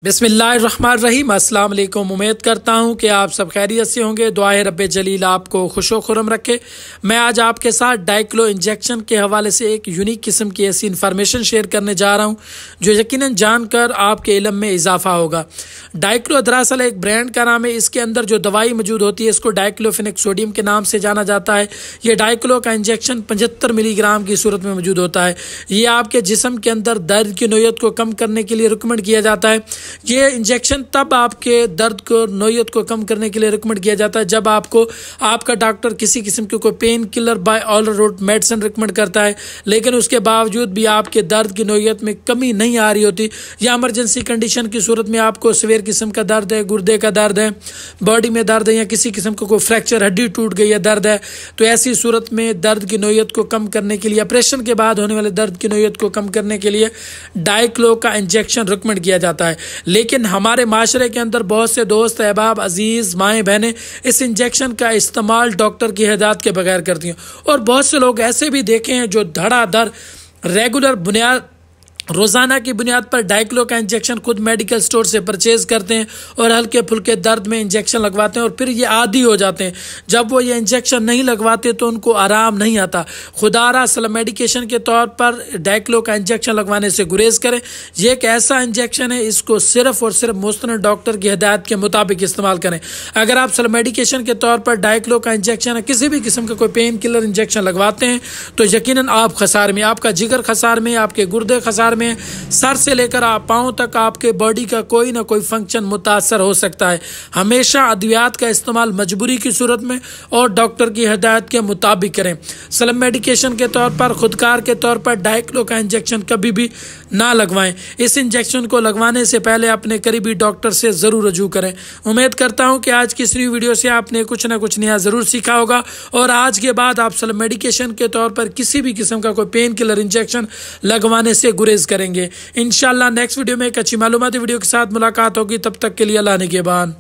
बिस्मिल्लाहिर्रहमानिर्रहीम। अस्सलाम वालेकुम। उम्मीद करता हूँ कि आप सब खैरियत से होंगे। दुआ है रब्बे जलील आपको खुशो खुरम रखे। मैं आज आपके साथ डाइक्लो इंजेक्शन के हवाले से एक यूनिक किस्म की ऐसी इन्फॉर्मेशन शेयर करने जा रहा हूँ जो यकीनन जानकर आपके इल्म में इजाफा होगा। डाइक्लो दरअसल एक ब्रांड का नाम है। इसके अंदर जो दवाई मौजूद होती है इसको डाइक्लोफेनेक सोडियम के नाम से जाना जाता है। ये डाइक्लो का इंजेक्शन 75 मिलीग्राम की सूरत में मौजूद होता है। ये आपके जिस्म के अंदर दर्द की नोयत को कम करने के लिए रिकमेंड किया जाता है। ये इंजेक्शन तब आपके दर्द को नोयत को कम करने के लिए रिकमेंड किया जाता है जब आपको आपका डॉक्टर किसी किस्म की कोई painkiller by oral route medicine recommend करता है, लेकिन उसके बावजूद भी आपके दर्द की नोयत में कमी नहीं आ रही होती, या इमरजेंसी कंडीशन की सूरत में आपको सीवियर किस्म का दर्द है, गुर्दे का दर्द है, बॉडी में दर्द है, या किसी किस्म का कोई फ्रैक्चर हड्डी टूट गई है दर्द है, तो ऐसी सूरत में दर्द की नोयत को कम करने के लिए, ऑपरेशन के बाद होने वाले दर्द की नोयत को कम करने के लिए डाइक्लो का इंजेक्शन रिकमेंड किया जाता है। लेकिन हमारे माशरे के अंदर बहुत से दोस्त, अहबाब, अजीज, माएँ बहनें इस इंजेक्शन का इस्तेमाल डॉक्टर की हिदायत के बगैर करती हैं, और बहुत से लोग ऐसे भी देखे हैं जो धड़ाधड़ रेगुलर बुनियाद रोज़ाना की बुनियाद पर डाइक्लो का इंजेक्शन खुद मेडिकल स्टोर से परचेज करते हैं और हल्के फुल्के दर्द में इंजेक्शन लगवाते हैं, और फिर ये आदी हो जाते हैं। जब वो ये इंजेक्शन नहीं लगवाते तो उनको आराम नहीं आता। खुदारा सेल्फ मेडिकेशन के तौर पर डाइक्लो का इंजेक्शन लगवाने से गुरेज करें। ये एक ऐसा इंजेक्शन है, इसको सिर्फ और सिर्फ मुस्तनद डॉक्टर की हिदायत के मुताबिक इस्तेमाल करें। अगर आप सेल्फ मेडिकेशन के तौर पर डाइक्लो का इंजेक्शन या किसी भी किस्म का कोई पेन किलर इंजेक्शन लगवाते हैं तो यकीनन आप खसार में, आपका जिगर खसार में, आपके गुर्दे खसार में, सर से लेकर आप पांव तक आपके बॉडी का कोई ना कोई फंक्शन मुतासर हो सकता है। हमेशा अद्वियात का इस्तेमाल मजबूरी की सूरत में और डॉक्टर की हिदायत के मुताबिक करें। सेल्फ मेडिकेशन के तौर पर, खुदकार के तौर पर डाइक्लो का इंजेक्शन कभी भी ना लगवाएं। इस इंजेक्शन को लगवाने से पहले अपने करीबी डॉक्टर से जरूर रजू करें। उम्मीद करता हूं कि आज की इस वीडियो से आपने कुछ ना कुछ नया जरूर सीखा होगा, और आज के बाद आप सेल्फ मेडिकेशन के तौर पर किसी भी किस्म का कोई पेन किलर इंजेक्शन लगवाने से गुरेज करेंगे। इंशाल्लाह नेक्स्ट वीडियो में एक अच्छी मालूमाती वीडियो के साथ मुलाकात होगी। तब तक के लिए अल्लाह निगहबान।